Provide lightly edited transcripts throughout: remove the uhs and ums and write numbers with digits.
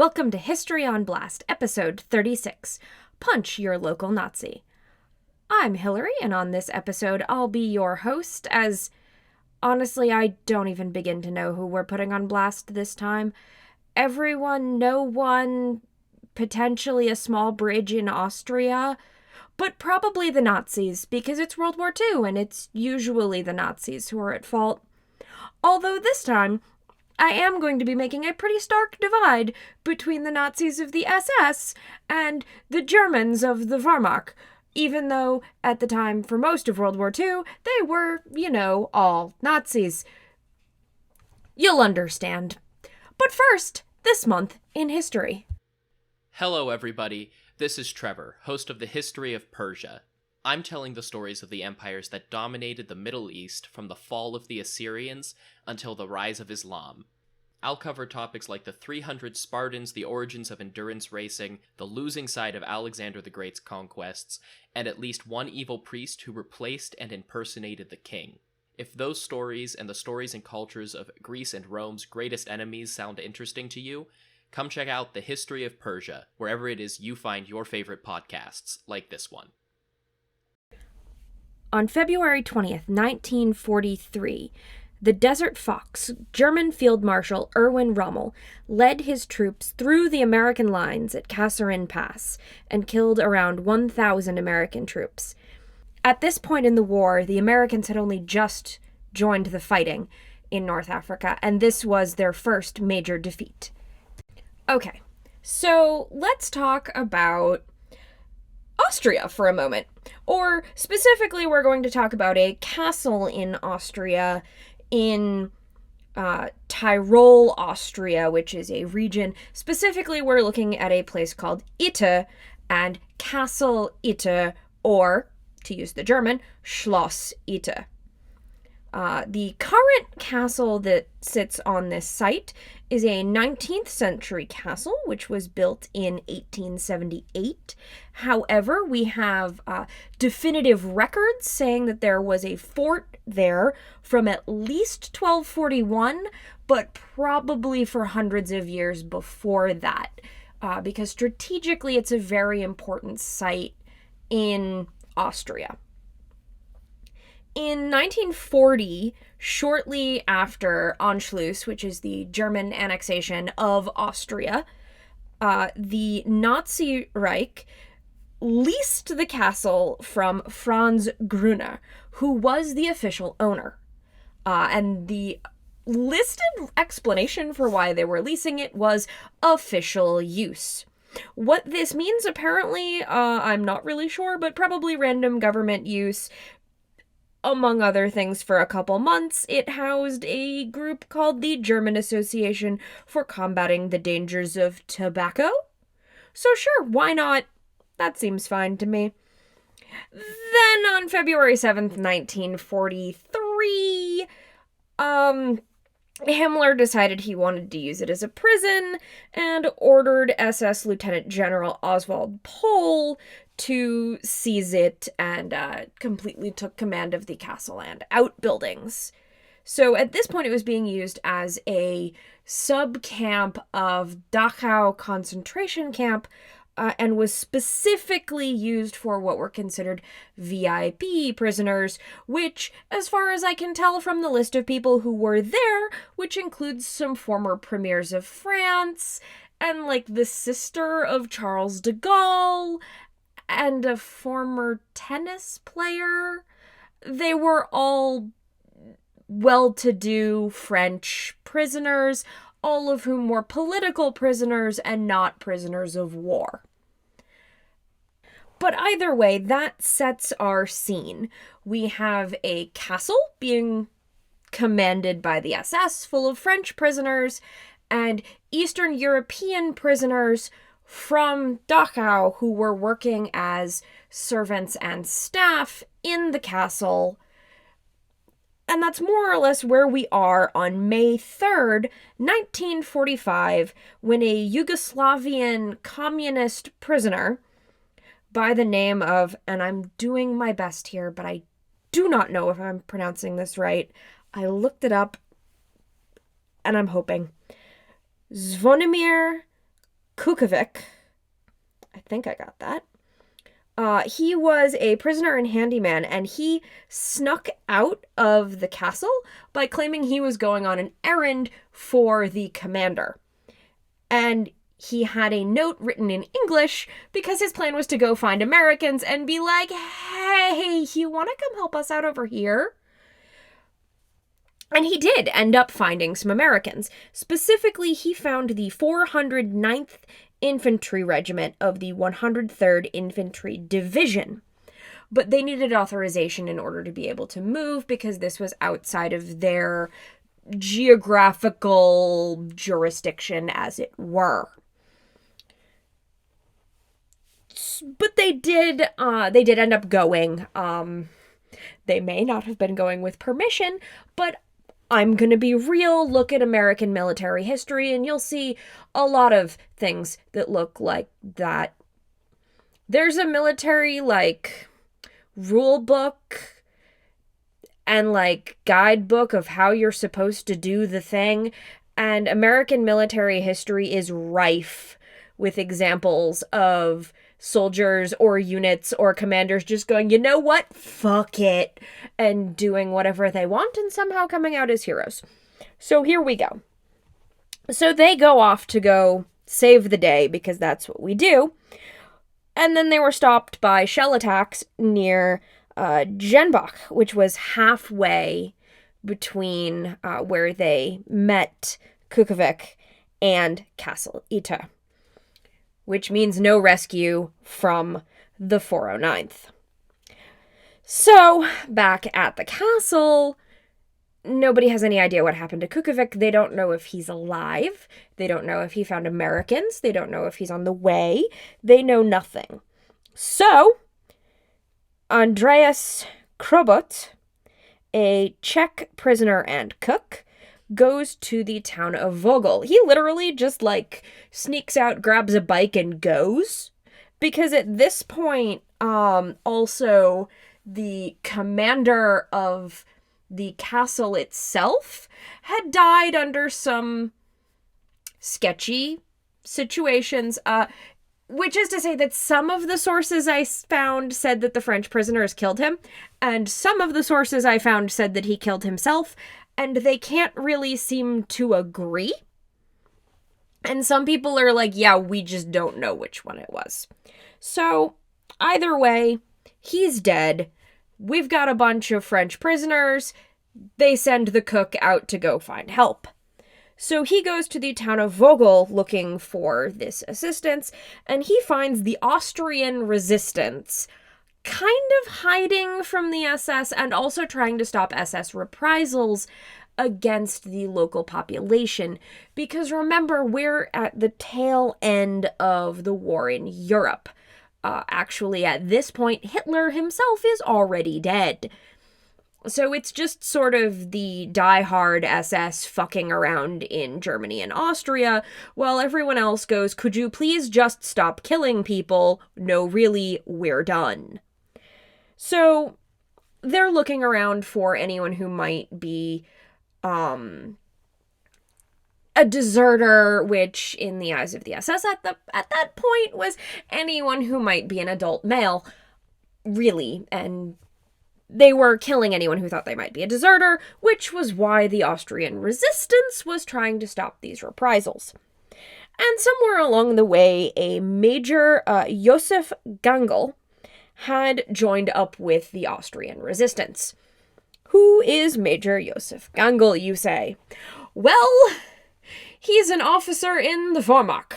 welcome to History on Blast, episode 36, Punch Your Local Nazi. I'm Hillary, and on this episode, I'll be your host, as honestly, I don't even begin to know who we're putting on blast this time. Everyone, no one, potentially a small bridge in Austria, but probably the Nazis, because it's World War II, and it's usually the Nazis who are at fault. Although this time, I am going to be making a pretty stark divide between the Nazis of the SS and the Germans of the Wehrmacht, even though, at the time, for most of World War II, they were, all Nazis. You'll understand. But first, this month in history. Hello, everybody. This is Trevor, host of the History of Persia. I'm telling the stories of the empires that dominated the Middle East from the fall of the Assyrians until the rise of Islam. I'll cover topics like the 300 Spartans, the origins of endurance racing, the losing side of Alexander the Great's conquests, and at least one evil priest who replaced and impersonated the king. If those stories and the stories and cultures of Greece and Rome's greatest enemies sound interesting to you, come check out The History of Persia, wherever it is you find your favorite podcasts, like this one. On February 20th, 1943, the Desert Fox, German Field Marshal Erwin Rommel, led his troops through the American lines at Kasserine Pass and killed around 1,000 American troops. At this point in the war, the Americans had only just joined the fighting in North Africa, and this was their first major defeat. Okay, so let's talk about Austria for a moment. Or specifically, we're going to talk about a castle in Austria, in Tyrol, Austria, which is a region. Specifically, we're looking at a place called Itte and Castle Itte, or, to use the German, Schloss Itte. The current castle that sits on this site is a 19th century castle, which was built in 1878. However, we have definitive records saying that there was a fort there from at least 1241, but probably for hundreds of years before that, because strategically it's a very important site in Austria. In 1940, shortly after Anschluss, which is the German annexation of Austria, the Nazi Reich leased the castle from Franz Gruner, who was the official owner. And the listed explanation for why they were leasing it was official use. What this means, apparently, I'm not really sure, but probably random government use. Among other things, for a couple months, it housed a group called the German Association for Combating the Dangers of Tobacco. So sure, why not? That seems fine to me. Then on February 7th, 1943, Himmler decided he wanted to use it as a prison and ordered SS Lieutenant General Oswald Pohl to seize it and completely took command of the castle and outbuildings. So at this point, it was being used as a sub-camp of Dachau concentration camp, and was specifically used for what were considered VIP prisoners, which, as far as I can tell from the list of people who were there, which includes some former premiers of France, and the sister of Charles de Gaulle, and a former tennis player. They were all well-to-do French prisoners, all of whom were political prisoners and not prisoners of war. But either way, that sets our scene. We have a castle being commanded by the SS, full of French prisoners, and Eastern European prisoners from Dachau who were working as servants and staff in the castle. And that's more or less where we are on May 3rd, 1945, when a Yugoslavian communist prisoner by the name of, and I'm doing my best here, but I do not know if I'm pronouncing this right. I looked it up, and I'm hoping. Zvonimir Kukovic, I think I got that. He was a prisoner and handyman, and he snuck out of the castle by claiming he was going on an errand for the commander. And he had a note written in English because his plan was to go find Americans and be like, hey, you want to come help us out over here? And he did end up finding some Americans. Specifically, he found the 409th Infantry Regiment of the 103rd Infantry Division. But they needed authorization in order to be able to move because this was outside of their geographical jurisdiction, as it were. But they did end up going. They may not have been going with permission, but I'm going to be real, look at American military history, and you'll see a lot of things that look like that. There's a military, rule book and, guidebook of how you're supposed to do the thing, and American military history is rife with examples of soldiers or units or commanders just going, you know what, fuck it, and doing whatever they want and somehow coming out as heroes. So here we go. So they go off to go save the day because that's what we do. And then they were stopped by shell attacks near Jenbach, which was halfway between where they met Kukovic and Castle Ita, which means no rescue from the 409th. So, back at the castle, nobody has any idea what happened to Kukovic. They don't know if he's alive. They don't know if he found Americans. They don't know if he's on the way. They know nothing. So, Andreas Krobot, a Czech prisoner and cook, goes to the town of Vogel. He literally just, sneaks out, grabs a bike, and goes. Because at this point, also, the commander of the castle itself had died under some sketchy situations, which is to say that some of the sources I found said that the French prisoners killed him, and some of the sources I found said that he killed himself, and they can't really seem to agree. And some people are like, yeah, we just don't know which one it was. So, either way, he's dead. We've got a bunch of French prisoners. They send the cook out to go find help. So he goes to the town of Vogel looking for this assistance, and he finds the Austrian resistance kind of hiding from the SS and also trying to stop SS reprisals against the local population. Because remember, we're at the tail end of the war in Europe. Actually, at this point, Hitler himself is already dead. So it's just sort of the die-hard SS fucking around in Germany and Austria, while everyone else goes, could you please just stop killing people? No, really, we're done. So they're looking around for anyone who might be a deserter, which in the eyes of the SS at that point was anyone who might be an adult male, really, and they were killing anyone who thought they might be a deserter, which was why the Austrian resistance was trying to stop these reprisals. And somewhere along the way, a Major Josef Gangl had joined up with the Austrian resistance. Who is Major Josef Gangl, you say? Well, he's an officer in the Wehrmacht.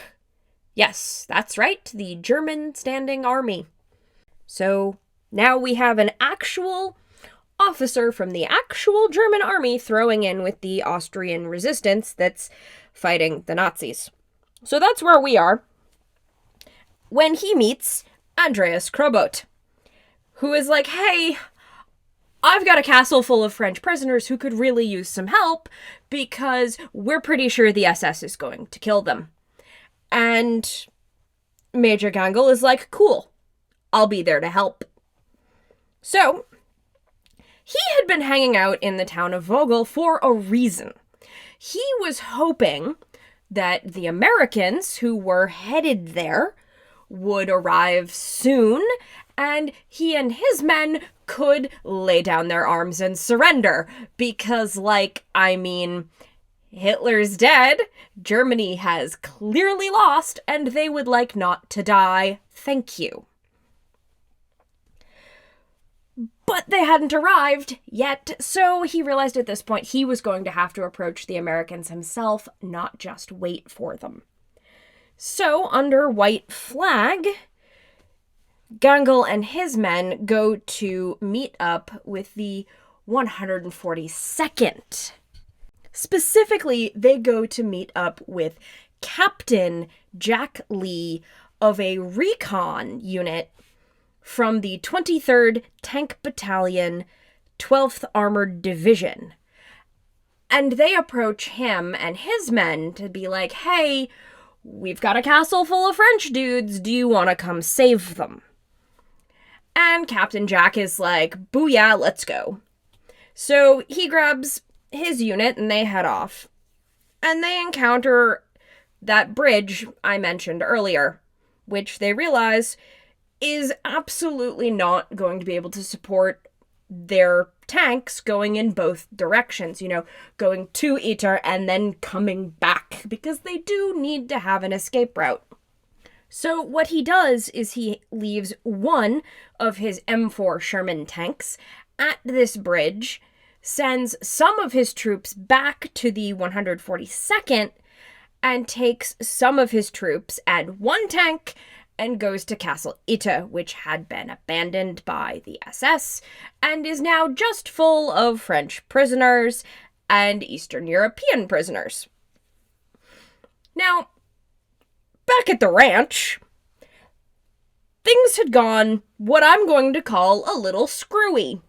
Yes, that's right, the German standing army. So now we have an actual officer from the actual German army throwing in with the Austrian resistance that's fighting the Nazis. So that's where we are when he meets Andreas Krobot, who is like, hey, I've got a castle full of French prisoners who could really use some help because we're pretty sure the SS is going to kill them. And Major Gangl is like, cool, I'll be there to help. So, he had been hanging out in the town of Vogel for a reason. He was hoping that the Americans who were headed there would arrive soon, and he and his men could lay down their arms and surrender. Because, Hitler's dead, Germany has clearly lost, and they would like not to die. Thank you. But they hadn't arrived yet, so he realized at this point he was going to have to approach the Americans himself, not just wait for them. So, under white flag, Gangl and his men go to meet up with the 142nd. Specifically, they go to meet up with Captain Jack Lee of a recon unit from the 23rd Tank Battalion, 12th Armored Division. And they approach him and his men to be like, hey, we've got a castle full of French dudes. Do you want to come save them? And Captain Jack is like, booyah, let's go. So he grabs his unit and they head off. And they encounter that bridge I mentioned earlier, which they realize is absolutely not going to be able to support their tanks going in both directions, going to Ytter and then coming back, because they do need to have an escape route. So what he does is he leaves one of his M4 Sherman tanks at this bridge, sends some of his troops back to the 142nd, and takes some of his troops and one tank and goes to Castle Ytter, which had been abandoned by the SS and is now just full of French prisoners and Eastern European prisoners. Now, back at the ranch, things had gone what I'm going to call a little screwy.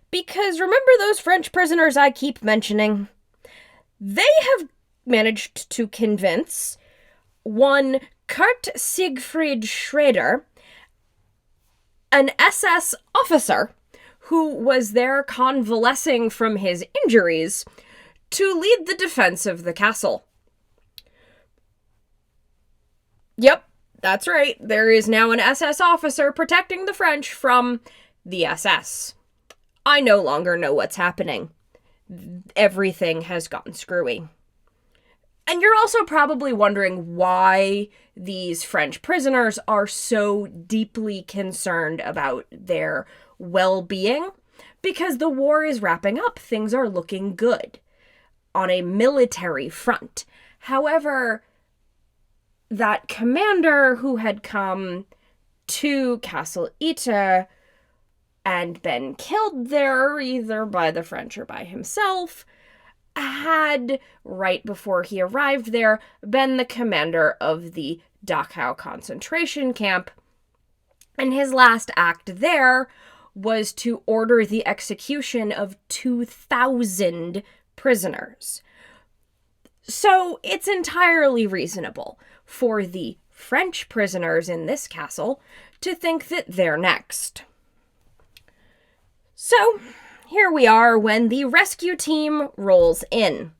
Because remember those French prisoners I keep mentioning? They have managed to convince one Kurt Siegfried Schrader, an SS officer who was there convalescing from his injuries, to lead the defense of the castle. Yep, that's right. There is now an SS officer protecting the French from the SS. I no longer know what's happening. Everything has gotten screwy. And you're also probably wondering why these French prisoners are so deeply concerned about their well-being. Because the war is wrapping up. Things are looking good on a military front. However, that commander who had come to Castle Ytter and been killed there, either by the French or by himself, had, right before he arrived there, been the commander of the Dachau concentration camp, and his last act there was to order the execution of 2,000 prisoners. So it's entirely reasonable for the French prisoners in this castle to think that they're next. So here we are when the rescue team rolls in.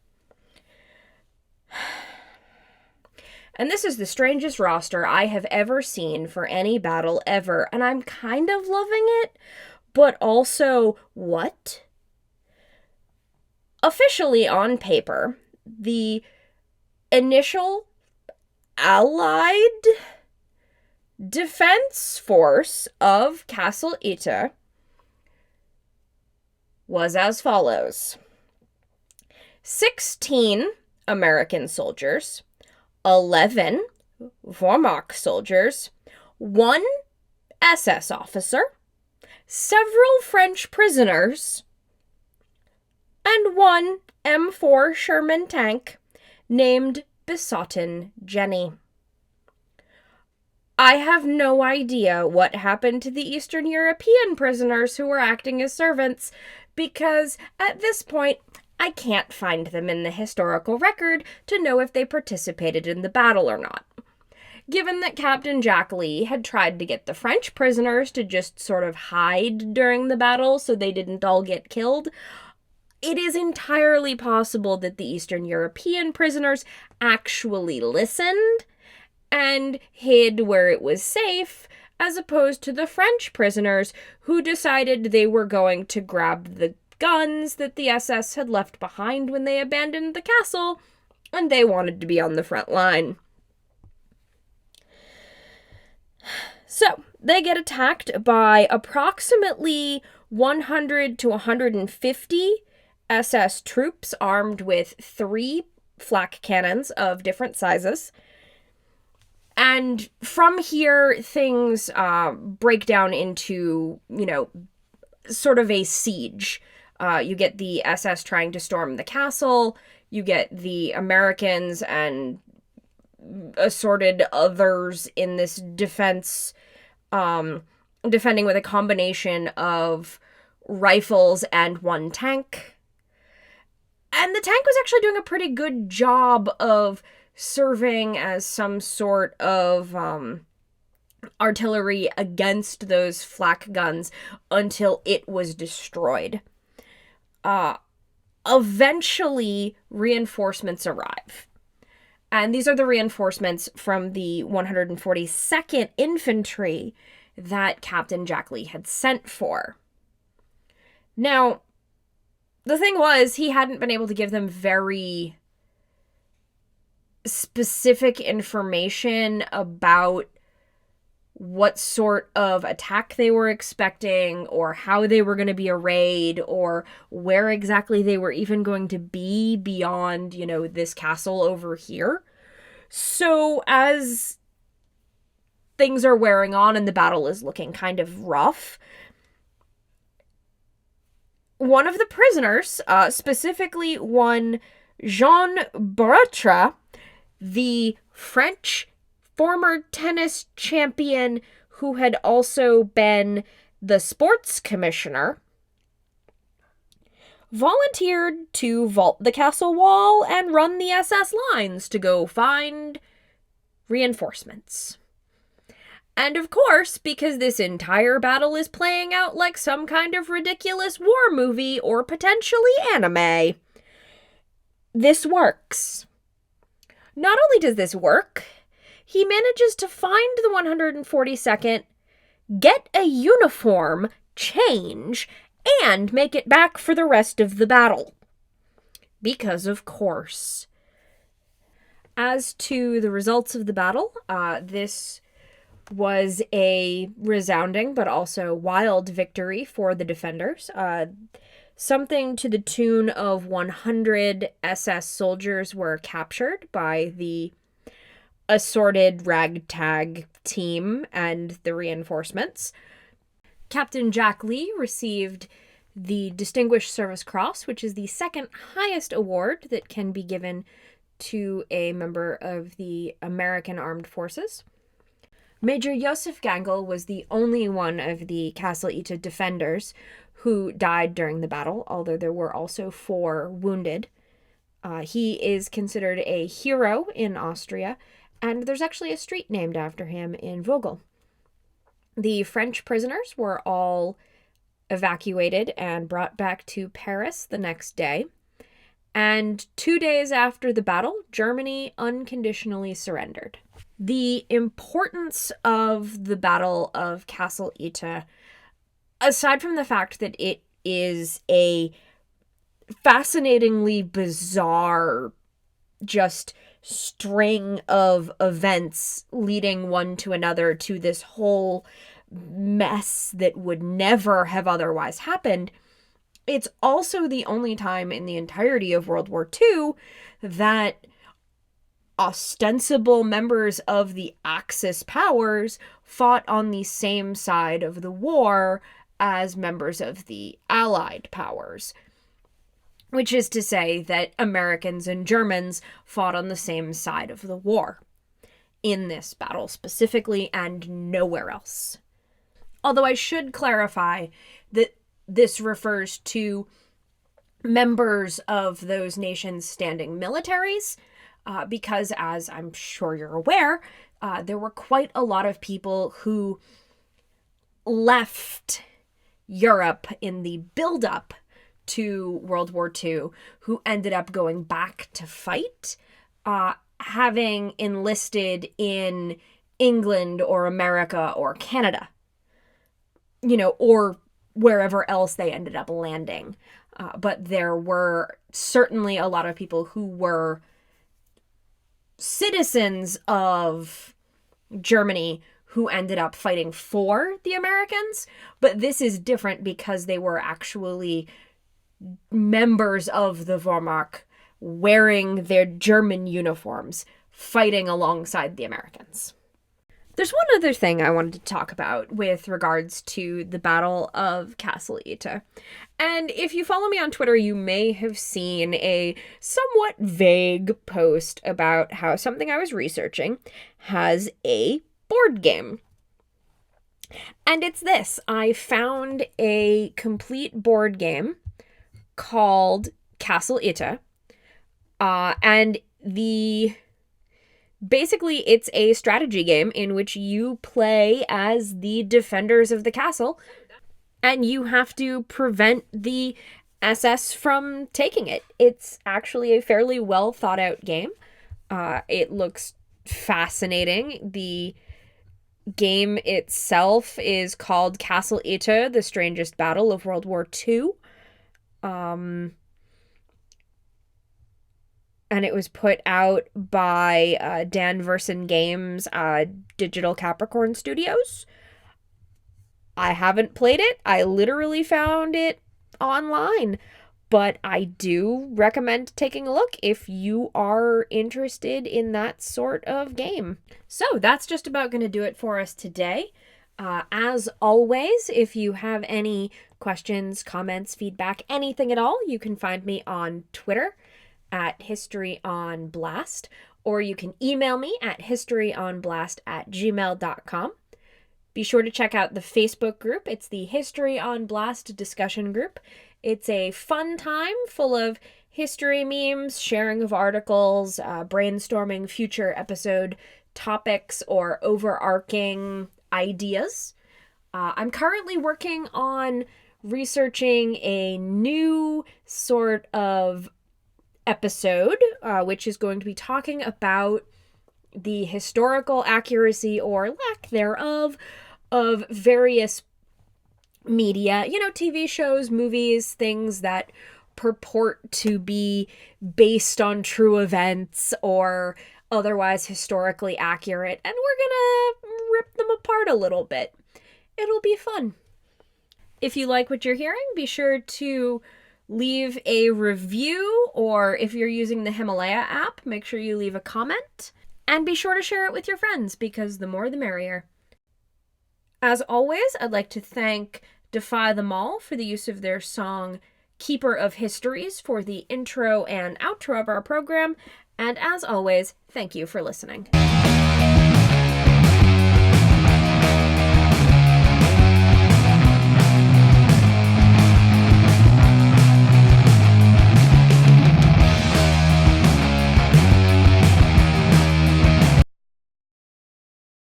And this is the strangest roster I have ever seen for any battle ever, and I'm kind of loving it, but also, what? Officially on paper, the initial Allied defense force of Castle Ytter was as follows: 16 American soldiers, 11 Wehrmacht soldiers, 1 SS officer, several French prisoners, and 1 M4 Sherman tank named Besottin Jenny. I have no idea what happened to the Eastern European prisoners who were acting as servants, because at this point, I can't find them in the historical record to know if they participated in the battle or not. Given that Captain Jack Lee had tried to get the French prisoners to just sort of hide during the battle so they didn't all get killed, it is entirely possible that the Eastern European prisoners actually listened and hid where it was safe, as opposed to the French prisoners who decided they were going to grab the guns that the SS had left behind when they abandoned the castle, and they wanted to be on the front line. So, they get attacked by approximately 100 to 150 SS troops armed with 3 flak cannons of different sizes. And from here, things break down into, sort of a siege. You get the SS trying to storm the castle. You get the Americans and assorted others in this defense, defending with a combination of rifles and 1 tank. And the tank was actually doing a pretty good job of serving as some sort of artillery against those flak guns until it was destroyed. Eventually, reinforcements arrive. And these are the reinforcements from the 142nd Infantry that Captain Jack Lee had sent for. Now, the thing was, he hadn't been able to give them very specific information about what sort of attack they were expecting, or how they were going to be arrayed, or where exactly they were even going to be beyond, this castle over here. So as things are wearing on and the battle is looking kind of rough, one of the prisoners, specifically one Jean Baratra, the French former tennis champion who had also been the sports commissioner, volunteered to vault the castle wall and run the SS lines to go find reinforcements. And of course, because this entire battle is playing out like some kind of ridiculous war movie or potentially anime, this works. Not only does this work, he manages to find the 142nd, get a uniform, change, and make it back for the rest of the battle. Because, of course. As to the results of the battle, this was a resounding but also wild victory for the defenders. Something to the tune of 100 SS soldiers were captured by the assorted ragtag team and the reinforcements. Captain Jack Lee received the Distinguished Service Cross, which is the second highest award that can be given to a member of the American Armed Forces. Major Joseph Gangel was the only one of the Castle Ita defenders who died during the battle, although there were also 4 wounded. He is considered a hero in Austria, and there's actually a street named after him in Vogel. The French prisoners were all evacuated and brought back to Paris the next day. And 2 days after the battle, Germany unconditionally surrendered. The importance of the Battle of Castle Ita, aside from the fact that it is a fascinatingly bizarre just string of events leading one to another to this whole mess that would never have otherwise happened, it's also the only time in the entirety of World War II that ostensible members of the Axis powers fought on the same side of the war as members of the Allied powers. Which is to say that Americans and Germans fought on the same side of the war in this battle specifically and nowhere else. Although I should clarify that this refers to members of those nations' standing militaries, because as I'm sure you're aware, there were quite a lot of people who left Europe in the build-up to World War II who ended up going back to fight, having enlisted in England or America or Canada, or wherever else they ended up landing. But there were certainly a lot of people who were citizens of Germany who ended up fighting for the Americans. But this is different because they were actually members of the Wehrmacht wearing their German uniforms, fighting alongside the Americans. There's one other thing I wanted to talk about with regards to the Battle of Castle Yta. And if you follow me on Twitter, you may have seen a somewhat vague post about how something I was researching has a board game. And it's this. I found a complete board game called Castle Yta. And basically, it's a strategy game in which you play as the defenders of the castle, and you have to prevent the SS from taking it. It's actually a fairly well thought out game. It looks fascinating. The game itself is called Castle Yta, The Strangest Battle of World War II. And it was put out by Dan Versen Games, Digital Capricorn Studios. I haven't played it. I literally found it online. But I do recommend taking a look if you are interested in that sort of game. So that's just about going to do it for us today. As always, if you have any questions, comments, feedback, anything at all, you can find me on Twitter at historyonblast, or you can email me at historyonblast@gmail.com. Be sure to check out the Facebook group. It's the History on Blast discussion group. It's a fun time full of history memes, sharing of articles, brainstorming future episode topics or overarching ideas. I'm currently working on researching a new sort of episode, which is going to be talking about the historical accuracy or lack thereof of various media, TV shows, movies, things that purport to be based on true events or otherwise historically accurate, and we're gonna rip them apart a little bit. It'll be fun. If you like what you're hearing, be sure to leave a review, or if you're using the Himalaya app, make sure you leave a comment, and be sure to share it with your friends, because the more the merrier. As always, I'd like to thank Defy Them All for the use of their song Keeper of Histories for the intro and outro of our program, and as always, thank you for listening.